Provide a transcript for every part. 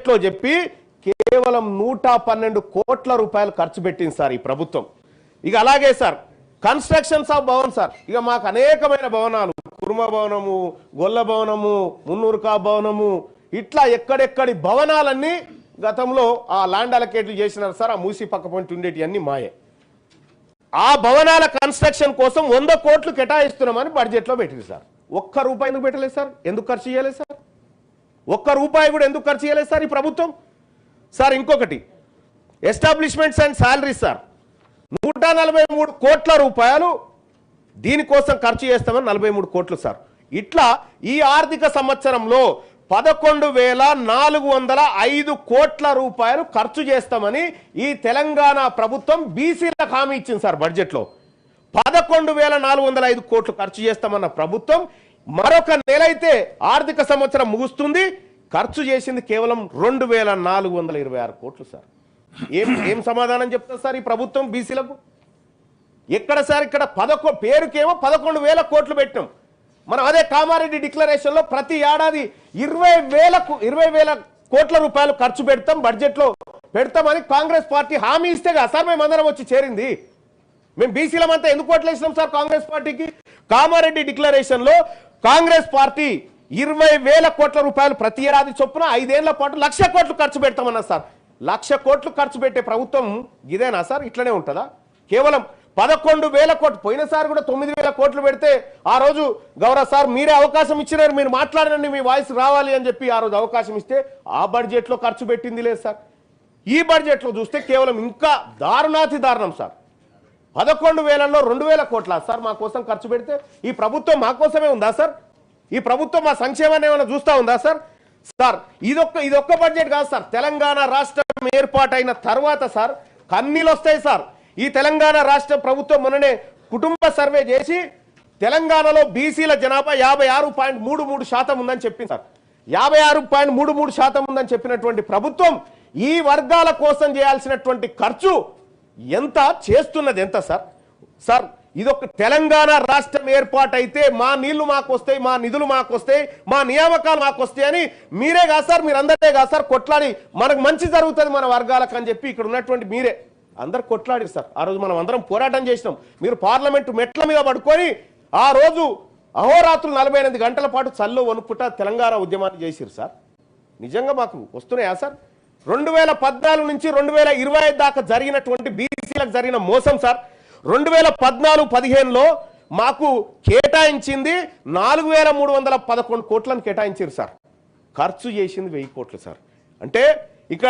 బడ్జెట్లో చెప్పి కేవలం 112 కోట్ల రూపాయలు ఖర్చు పెట్టింది సార్ ఈ ప్రభుత్వం. ఇక అలాగే sir constructions of Bhavan sir, ఇక మాకు అనేకమైన భవనాలు, కుర్మ భవనము, గొల్ల భవనము, మున్నూరుకా భవనము, ఇట్లా ఎక్కడెక్కడి భవనాలన్నీ గతంలో ఆ ల్యాండ్ అలకేట్లు చేసినారు సార్. ఆ మూసి పక్క పొంటి ఉండేటి అన్ని మాయే. ఆ భవనాల కన్స్ట్రక్షన్ కోసం 100 కోట్లు కేటాయిస్తున్నామని బడ్జెట్లో పెట్టింది సార్. ఒక్క రూపాయి ఎందుకు పెట్టలేదు సార్? ఎందుకు ఖర్చు చేయలేదు సార్? ఒక్క రూపాయి కూడా ఎందుకు ఖర్చు చేయలేదు సార్ ఈ ప్రభుత్వం? సార్ ఇంకొకటి ఎస్టాబ్లిష్మెంట్స్ అండ్ శాలరీస్ సార్, 143 కోట్ల రూపాయలు దీనికోసం ఖర్చు చేస్తామని 43 కోట్లు సార్. ఇట్లా ఈ ఆర్థిక సంవత్సరంలో 11,405 కోట్ల రూపాయలు ఖర్చు చేస్తామని ఈ తెలంగాణ ప్రభుత్వం బీసీలకు హామీ ఇచ్చింది సార్. బడ్జెట్లో 11,405 కోట్లు ఖర్చు చేస్తామన్న ప్రభుత్వం మరొక నెల అయితే ఆర్థిక సంవత్సరం ముగుస్తుంది, ఖర్చు చేసింది కేవలం 2,426 కోట్లు సార్. ఏం సమాధానం చెప్తారు సార్ ఈ ప్రభుత్వం బీసీలకు? ఎక్కడ సార్? ఇక్కడ పేరుకేమో 11,000 కోట్లు పెట్టినాం మనం. అదే కామారెడ్డి డిక్లరేషన్ లో ప్రతి ఏడాది 20,000 కోట్ల రూపాయలు ఖర్చు పెడతాం, బడ్జెట్ లో పెడతామని కాంగ్రెస్ పార్టీ హామీ ఇస్తే కదా సార్ మేమందరం వచ్చి చేరింది. మేము బీసీలమంతా ఎందుకు ఓట్లేసినాం సార్ కాంగ్రెస్ పార్టీకి? కామారెడ్డి డిక్లరేషన్ లో కాంగ్రెస్ పార్టీ 20,000 కోట్ల రూపాయలు ప్రతి ఏడాది చొప్పున 5 ఏళ్ల పాటు 1,00,000 కోట్లు ఖర్చు పెడతామన్నా సార్. 1,00,000 కోట్లు ఖర్చు పెట్టే ప్రభుత్వం ఇదేనా సార్? ఇట్లనే ఉంటుందా? కేవలం 11,000 కోట్లు, పోయినసారి కూడా 9,000 కోట్లు పెడితే ఆ రోజు గౌరవ సార్ మీరే అవకాశం ఇచ్చినారు, మీరు మాట్లాడండి, మీ వాయిస్ రావాలి అని చెప్పి ఆ రోజు అవకాశం ఇస్తే ఆ బడ్జెట్లో ఖర్చు పెట్టింది లేదు సార్. ఈ బడ్జెట్లో చూస్తే కేవలం ఇంకా దారుణాతి దారుణం సార్. 11,000లో 2,000 కోట్ల సార్ మా కోసం ఖర్చు పెడితే ఈ ప్రభుత్వం మా కోసమే ఉందా సార్? ఈ ప్రభుత్వం మా సంక్షేమాన్ని ఏమైనా చూస్తా ఉందా సార్? సార్ ఇదొక్క బడ్జెట్ కాదు సార్, తెలంగాణ రాష్ట్రం ఏర్పాటైన తర్వాత సార్ కన్నీళ్ళు వస్తాయి సార్. ఈ తెలంగాణ రాష్ట్ర ప్రభుత్వం మొన్ననే కుటుంబ సర్వే చేసి తెలంగాణలో బీసీల జనాభా 56.33% ఉందని చెప్పింది సార్. 56.33% ఉందని చెప్పినటువంటి ప్రభుత్వం ఈ వర్గాల కోసం చేయాల్సినటువంటి ఖర్చు ఎంత చేస్తున్నది ఎంత సార్? సార్ ఇదొక తెలంగాణ రాష్ట్రం ఏర్పాటైతే మా నీళ్లు మాకు వస్తాయి, మా నిధులు మాకు వస్తాయి, మా నియామకాలు మాకు వస్తాయి అని మీరే కాదు సార్, మీరందరే కాదు సార్ కొట్లాడి మనకు మంచి జరుగుతుంది మన వర్గాలకు అని చెప్పి ఇక్కడ ఉన్నటువంటి మీరే అందరు కొట్లాడారు సార్. ఆ రోజు మనం అందరం పోరాటం చేసినాం. మీరు పార్లమెంటు మెట్ల మీద పడుకొని ఆ రోజు అహోరాత్రులు 48 గంటల పాటు చల్లో వణుకుట తెలంగాణ ఉద్యమాన్ని చేసిరు సార్. నిజంగా మాకు వస్తున్నాయా సార్? 2014 నుంచి 2025 దాకా జరిగినటువంటి బీసీలకు జరిగిన మోసం సార్. 2014-15లో మాకు కేటాయించింది 4,311 కోట్లను కేటాయించారు సార్. ఖర్చు చేసింది 1000 కోట్లు సార్. అంటే ఇక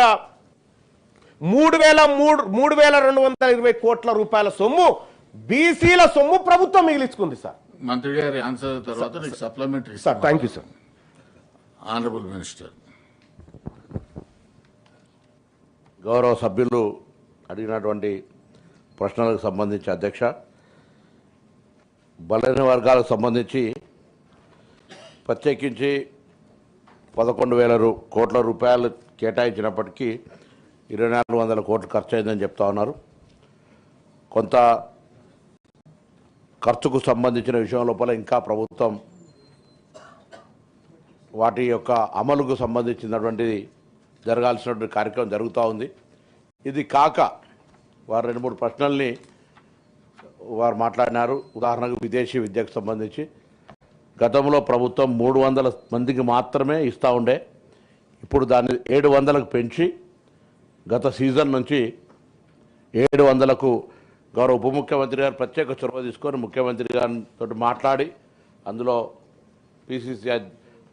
3,220 కోట్ల రూపాయల సొమ్ము బీసీల సొమ్ము ప్రభుత్వం మిగిలించుకుంది సార్. మంత్రి గారి ఆన్సర్ తర్వాత నీకు supplementary sir. Thank you sir. Honourable minister. గౌరవ సభ్యులు అడిగినటువంటి ప్రశ్నలకు సంబంధించి అధ్యక్ష, బలైన వర్గాలకు సంబంధించి ప్రత్యేకించి 11,000 కోట్ల రూపాయలు కేటాయించినప్పటికీ 2,400 కోట్లు ఖర్చు అయిందని చెప్తా ఉన్నారు. కొంత ఖర్చుకు సంబంధించిన విషయం లోపల ఇంకా ప్రభుత్వం వాటి యొక్క అమలుకు సంబంధించినటువంటిది జరగాల్సినటువంటి కార్యక్రమం జరుగుతూ ఉంది. ఇది కాక వారు 2-3 ప్రశ్నల్ని వారు మాట్లాడినారు. ఉదాహరణకు విదేశీ విద్యకు సంబంధించి గతంలో ప్రభుత్వం 300 మందికి మాత్రమే ఇస్తూ ఉండే, ఇప్పుడు దాన్ని 700కు పెంచి గత సీజన్ నుంచి 700కు గౌరవ ఉప ముఖ్యమంత్రి గారు ప్రత్యేక చొరవ తీసుకొని ముఖ్యమంత్రి గారితో మాట్లాడి అందులో పిసిసి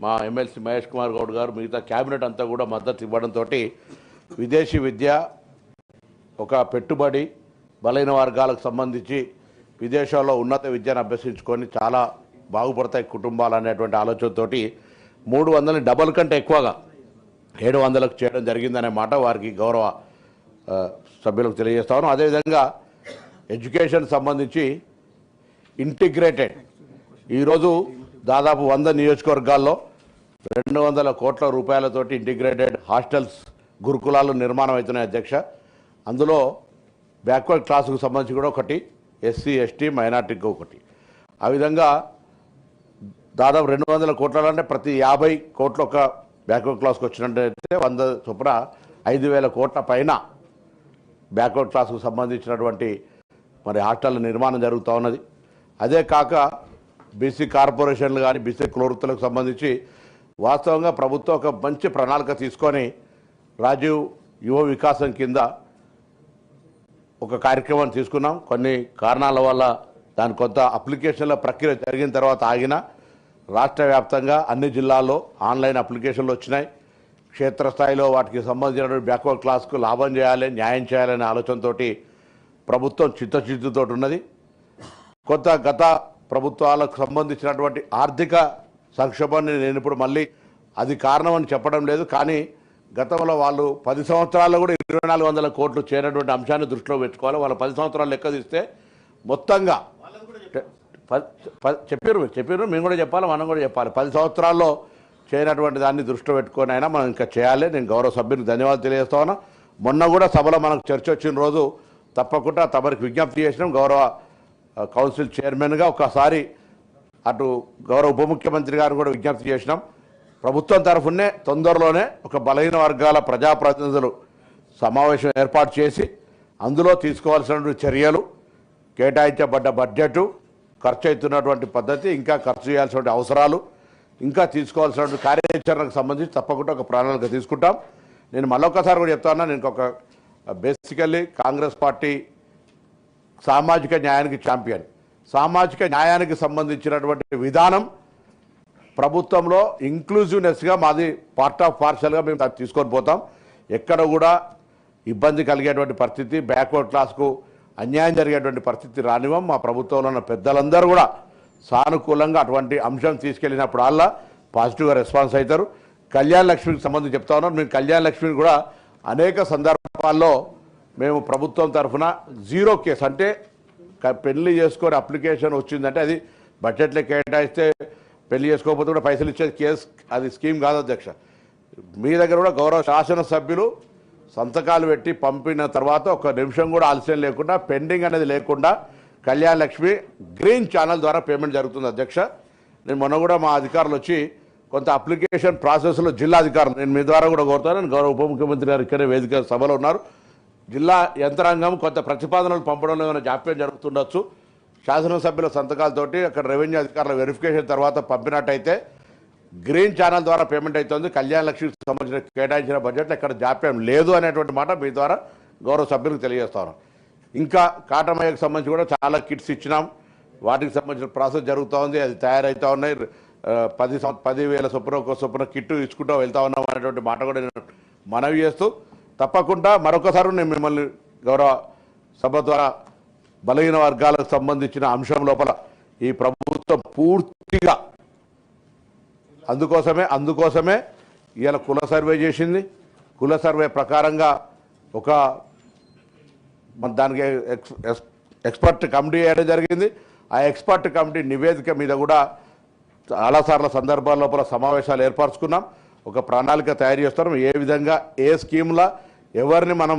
మా ఎమ్మెల్సీ మహేష్ కుమార్ గౌడ్ గారు మిగతా క్యాబినెట్ అంతా కూడా మద్దతు ఇవ్వడంతో విదేశీ విద్య ఒక పెట్టుబడి, బలైన వర్గాలకు సంబంధించి విదేశాల్లో ఉన్నత విద్యను అభ్యసించుకొని చాలా బాగుపడతాయి కుటుంబాలు అనేటువంటి ఆలోచనతోటి 300ని డబల్ కంటే ఎక్కువగా 700కు చేయడం జరిగిందనే మాట వారికి గౌరవ సభ్యులకు తెలియజేస్తాను. అదేవిధంగా ఎడ్యుకేషన్ సంబంధించి ఇంటిగ్రేటెడ్ ఈరోజు దాదాపు 100 నియోజకవర్గాల్లో 200 కోట్ల రూపాయలతోటి ఇంటిగ్రేటెడ్ హాస్టల్స్, గురుకులాలు నిర్మాణం అవుతున్నాయి అధ్యక్ష. అందులో బ్యాక్వర్డ్ క్లాసుకు సంబంధించి కూడా ఒకటి, ఎస్సీ ఎస్టీ మైనార్టీకి ఒకటి. ఆ విధంగా దాదాపు 200 కోట్ల అంటే ప్రతి 50 కోట్లు ఒక బ్యాక్వర్డ్ క్లాస్కి వచ్చినట్టయితే 100 చొప్పున 5,000 కోట్ల పైన బ్యాక్వర్డ్ క్లాస్కు సంబంధించినటువంటి మరి హాస్టల్ నిర్మాణం జరుగుతూ ఉన్నది. అదే కాక బీసీ కార్పొరేషన్లు కానీ బీసీ కులవృత్తులకు సంబంధించి వాస్తవంగా ప్రభుత్వం ఒక మంచి ప్రణాళిక తీసుకొని రాజీవ్ యువ వికాసం కింద ఒక కార్యక్రమాన్ని తీసుకున్నాం. కొన్ని కారణాల వల్ల దాని కొంత అప్లికేషన్ల ప్రక్రియ జరిగిన తర్వాత ఆగిన రాష్ట్ర వ్యాప్తంగా అన్ని జిల్లాల్లో ఆన్లైన్ అప్లికేషన్లు వచ్చినాయి. క్షేత్రస్థాయిలో వాటికి సంబంధించిన బ్యాక్వర్డ్ క్లాస్కు లాభం చేయాలి, న్యాయం చేయాలనే ఆలోచనతో ప్రభుత్వం చిత్తశుద్ధితో ఉన్నది. కొంత గత ప్రభుత్వాలకు సంబంధించినటువంటి ఆర్థిక సంక్షోభాన్ని నేను ఇప్పుడు మళ్ళీ అది కారణం అని చెప్పడం లేదు, కానీ గతంలో వాళ్ళు 10 సంవత్సరాల్లో కూడా 2,400 కోట్లు చేరినటువంటి అంశాన్ని దృష్టిలో పెట్టుకోవాలి. వాళ్ళు 10 సంవత్సరాలు లెక్క తీస్తే మొత్తంగా చెప్పారు మేము కూడా చెప్పాలి, మనం కూడా చెప్పాలి. 10 సంవత్సరాల్లో చేయనటువంటి దాన్ని దృష్టిలో పెట్టుకొని అయినా మనం ఇంకా చేయాలి. నేను గౌరవ సభ్యునికి ధన్యవాదాలు తెలియజేస్తా ఉన్నా. మొన్న కూడా సభలో మనకు చర్చ వచ్చిన రోజు తప్పకుండా తమరికి విజ్ఞప్తి చేసినాం. గౌరవ కౌన్సిల్ చైర్మన్గా ఒకసారి అటు గౌరవ ఉప ముఖ్యమంత్రి గారు కూడా విజ్ఞప్తి చేసినాం. ప్రభుత్వం తరఫునే తొందరలోనే ఒక బలహీన వర్గాల ప్రజాప్రతినిధులు సమావేశం ఏర్పాటు చేసి అందులో తీసుకోవాల్సిన చర్యలు, కేటాయించబడ్డ బడ్జెటు, ఖర్చు అవుతున్నటువంటి పద్ధతి, ఇంకా ఖర్చు చేయాల్సిన అవసరాలు, ఇంకా తీసుకోవాల్సిన కార్యాచరణకు సంబంధించి తప్పకుండా ఒక ప్రణాళిక తీసుకుంటాం. నేను మళ్ళొక్కసారి కూడా చెప్తా ఉన్నా, నేను ఒక బేసికల్లీ కాంగ్రెస్ పార్టీ సామాజిక న్యాయానికి ఛాంపియన్. సామాజిక న్యాయానికి సంబంధించినటువంటి విధానం ప్రభుత్వంలో ఇంక్లూజివ్నెస్గా మాది పార్ట్ ఆఫ్ పార్షల్గా మేము తీసుకొని పోతాం. ఎక్కడ కూడా ఇబ్బంది కలిగేటువంటి పరిస్థితి, బ్యాక్వర్డ్ క్లాస్కు అన్యాయం జరిగేటువంటి పరిస్థితి రానివ్వం. మా ప్రభుత్వంలో ఉన్న పెద్దలందరూ కూడా సానుకూలంగా అటువంటి అంశం తీసుకెళ్ళినప్పుడు అలా పాజిటివ్గా రెస్పాన్స్ అవుతారు. కళ్యాణ లక్ష్మికి సంబంధించి చెప్తా ఉన్నాం. మేము కళ్యాణ లక్ష్మిని కూడా అనేక సందర్భాల్లో మేము ప్రభుత్వం తరఫున 0 కేసు, అంటే పెళ్లి చేసుకొని అప్లికేషన్ వచ్చిందంటే అది బడ్జెట్లో కేటాయిస్తే పెళ్లి చేసుకోకపోతే కూడా పైసలు ఇచ్చే కేసు, అది స్కీమ్ కాదు అధ్యక్ష. మీ దగ్గర కూడా గౌరవ శాసనసభ్యులు సంతకాలు పెట్టి పంపిన తర్వాత 1 నిమిషం కూడా ఆలస్యం లేకుండా, పెండింగ్ అనేది లేకుండా కళ్యాణ లక్ష్మి గ్రీన్ ఛానల్ ద్వారా పేమెంట్ జరుగుతుంది అధ్యక్ష. నేను మొన్న కూడా మా అధికారులు వచ్చి కొంత అప్లికేషన్ ప్రాసెస్లో జిల్లా అధికారులు, నేను మీ ద్వారా కూడా కోరుతాను, గౌరవ ఉప ముఖ్యమంత్రి గారు ఇక్కడే వేదిక సభలో ఉన్నారు, జిల్లా యంత్రాంగం కొంత ప్రతిపాదనలు పంపడంలో ఏమైనా జాప్యం జరుగుతుండొచ్చు. శాసనసభ్యుల సంతకాలతోటి అక్కడ రెవెన్యూ అధికారుల వెరిఫికేషన్ తర్వాత పంపినట్టయితే గ్రీన్ ఛానల్ ద్వారా పేమెంట్ అవుతుంది. కళ్యాణ లక్ష్మికి సంబంధించిన కేటాయించిన బడ్జెట్లో ఎక్కడ జాప్యం లేదు అనేటువంటి మాట మీ ద్వారా గౌరవ సభ్యులకు తెలియజేస్తాను. ఇంకా కాటమయ్యకు సంబంధించి కూడా చాలా కిట్స్ ఇచ్చినాం. వాటికి సంబంధించిన ప్రాసెస్ జరుగుతూ ఉంది, అది తయారవుతూ ఉన్నాయి. 10,000 చొప్పున కిట్టు ఇచ్చుకుంటూ వెళ్తా ఉన్నాం అనేటువంటి మాట కూడా నేను మనవి చేస్తూ, తప్పకుండా మరొకసారి నేను మిమ్మల్ని గౌరవ సభ ద్వారా బలహీన వర్గాలకు సంబంధించిన అంశం లోపల ఈ ప్రభుత్వం పూర్తిగా అందుకోసమే ఇవాళ కుల సర్వే చేసింది. కుల సర్వే ప్రకారంగా ఒక దానికి ఎక్స్పర్ట్ కమిటీ వేయడం జరిగింది. ఆ ఎక్స్పర్ట్ కమిటీ నివేదిక మీద కూడా చాలాసార్లు సందర్భాల లోపల సమావేశాలు ఏర్పరచుకున్నాం. ఒక ప్రణాళిక తయారు చేస్తున్నాం. ఏ విధంగా ఏ స్కీమ్లా ఎవరిని మనం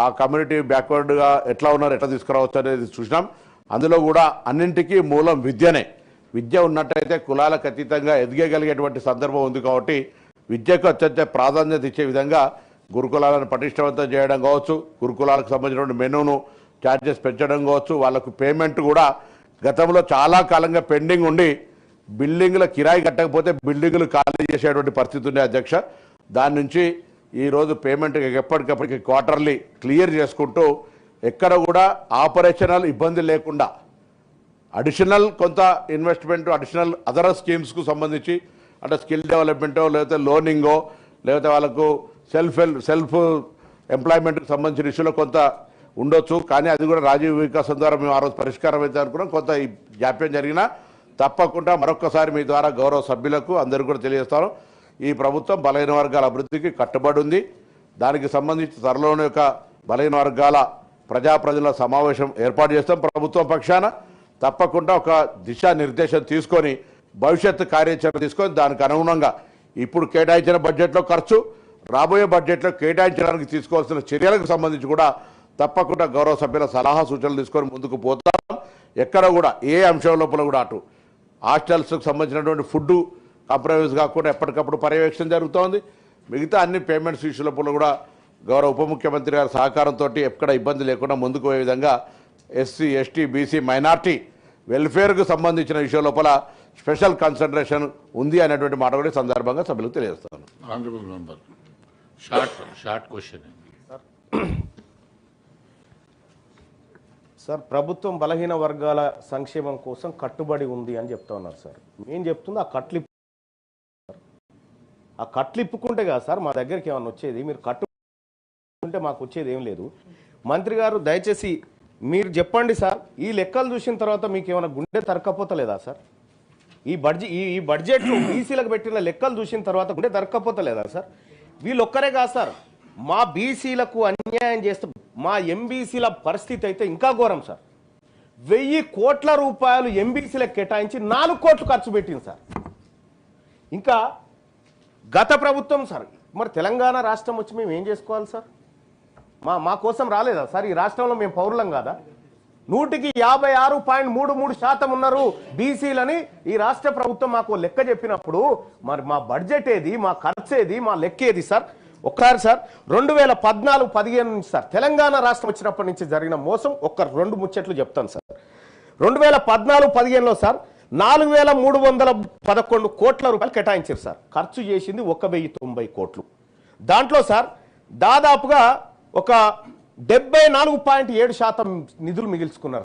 ఆ కమ్యూనిటీ బ్యాక్వర్డ్గా ఎట్లా ఉన్నారు, ఎట్లా తీసుకురావచ్చు అనేది చూసినాం. అందులో కూడా అన్నింటికీ మూలం విద్యనే. విద్య ఉన్నట్టయితే కులాలకు అతీతంగా ఎదిగగలిగేటువంటి సందర్భం ఉంది. కాబట్టి విద్యకు అత్యంత ప్రాధాన్యత ఇచ్చే విధంగా గురుకులాలను పటిష్టవంతం చేయడం కావచ్చు, గురుకులాలకు సంబంధించిన మెనూను ఛార్జెస్ పెంచడం కావచ్చు, వాళ్ళకు పేమెంట్ కూడా గతంలో చాలా కాలంగా పెండింగ్ ఉండి బిల్డింగ్ల కిరాయి కట్టకపోతే బిల్డింగులు ఖాళీ చేసేటువంటి పరిస్థితి ఉంది అధ్యక్ష. దాని నుంచి ఈరోజు పేమెంట్ ఎప్పటికప్పటికి క్వార్టర్లీ క్లియర్ చేసుకుంటూ ఎక్కడ కూడా ఆపరేషనల్ ఇబ్బంది లేకుండా అడిషనల్ కొంత ఇన్వెస్ట్మెంట్, అడిషనల్ అదర్ స్కీమ్స్కు సంబంధించి అంటే స్కిల్ డెవలప్మెంటో లేకపోతే లోనింగో లేకపోతే వాళ్ళకు సెల్ఫ్ ఎంప్లాయ్మెంట్కి సంబంధించిన ఇష్యూలో కొంత ఉండొచ్చు. కానీ అది కూడా రాజీవ్ వికాసం ద్వారా మేము ఆ రోజు పరిష్కారం అయితే అనుకున్నాం. కొంత ఈ జాప్యం జరిగినా తప్పకుండా మరొకసారి మీ ద్వారా గౌరవ సభ్యులకు అందరికీ కూడా తెలియజేస్తాను, ఈ ప్రభుత్వం బలహీన వర్గాల అభివృద్ధికి కట్టుబడి ఉంది. దానికి సంబంధించి త్వరలోనే ఒక బలహీన వర్గాల ప్రజాప్రతినిధుల సమావేశం ఏర్పాటు చేస్తాం. ప్రభుత్వం పక్షాన తప్పకుండా ఒక దిశానిర్దేశం తీసుకొని భవిష్యత్తు కార్యాచరణ తీసుకొని దానికి అనుగుణంగా ఇప్పుడు కేటాయించిన బడ్జెట్లో ఖర్చు, రాబోయే బడ్జెట్లో కేటాయించడానికి తీసుకోవాల్సిన చర్యలకు సంబంధించి కూడా తప్పకుండా గౌరవ సభ్యుల సలహా సూచనలు తీసుకొని ముందుకు పోతాం. ఎక్కడ కూడా ఏ అంశం లోపల కూడా అటు హాస్టల్స్కి సంబంధించినటువంటి ఫుడ్ కాంప్రమైజ్ కాకుండా ఎప్పటికప్పుడు పర్యవేక్షణ జరుగుతోంది. మిగతా అన్ని పేమెంట్స్ విషయంలో కూడా గౌరవ ఉప ముఖ్యమంత్రి గారి సహకారంతో ఎక్కడ ఇబ్బంది లేకుండా ముందుకు పోయే విధంగా ఎస్సీ ఎస్టీ బీసీ మైనార్టీ వెల్ఫేర్కు సంబంధించిన విషయం లోపల స్పెషల్ కన్సిడరేషన్ ఉంది అనేటువంటి మాట కూడా ఈ సందర్భంగా సభ్యులకు తెలియజేస్తాను. Honourable member short question. Sir, ప్రభుత్వం బలహీన వర్గాల సంక్షేమం కోసం కట్టుబడి ఉంది అని చెప్తా ఉన్నారు సార్. ఏం చెప్తుంది ఆ కట్లు ఇప్పుకుంటే కదా సార్ మా దగ్గరికి ఏమన్నా వచ్చేది. మీరు కట్టు మాకు వచ్చేది ఏం లేదు. మంత్రి గారు దయచేసి మీరు చెప్పండి సార్, ఈ లెక్కలు చూసిన తర్వాత మీకు ఏమైనా గుండె తరకపోతలేదా సార్? ఈ బడ్జెట్లో బీసీలకు పెట్టిన లెక్కలు చూసిన తర్వాత గుండె తరకపోతలేదా సార్? వీళ్ళు ఒక్కరే కాదు సార్, మా బీసీలకు అన్యాయం చేస్తూ మా ఎంబీసీల పరిస్థితి అయితే ఇంకా ఘోరం సార్. 1000 కోట్ల రూపాయలు ఎంబీసీలకు కేటాయించి 4 కోట్లు ఖర్చు పెట్టింది సార్. ఇంకా గత ప్రభుత్వం సార్, మరి తెలంగాణ రాష్ట్రం వచ్చి మేము ఏం చేసుకోవాలి సార్? మా కోసం రాలేదా సార్? ఈ రాష్ట్రంలో మేము పౌరులం కాదా? 100కి 56.33% ఉన్నారు బీసీలని ఈ రాష్ట్ర ప్రభుత్వం మాకు లెక్క చెప్పినప్పుడు మరి మా బడ్జెట్ ఏది, మా ఖర్చు ఏది, మా లెక్క ఏది సార్? ఒక్కసారి సార్ 2014-15 నుంచి సార్ తెలంగాణ రాష్ట్రం వచ్చినప్పటి నుంచి జరిగిన మోసం 2 ముచ్చట్లు చెప్తాను సార్. 2014-15లో సార్ 4311 కోట్ల రూపాయలు కేటాయించారు సార్. ఖర్చు చేసింది 1090 కోట్లు. దాంట్లో సార్ దాదాపుగా ఒక 74.7% నిధులు మిగిల్చుకున్నారు.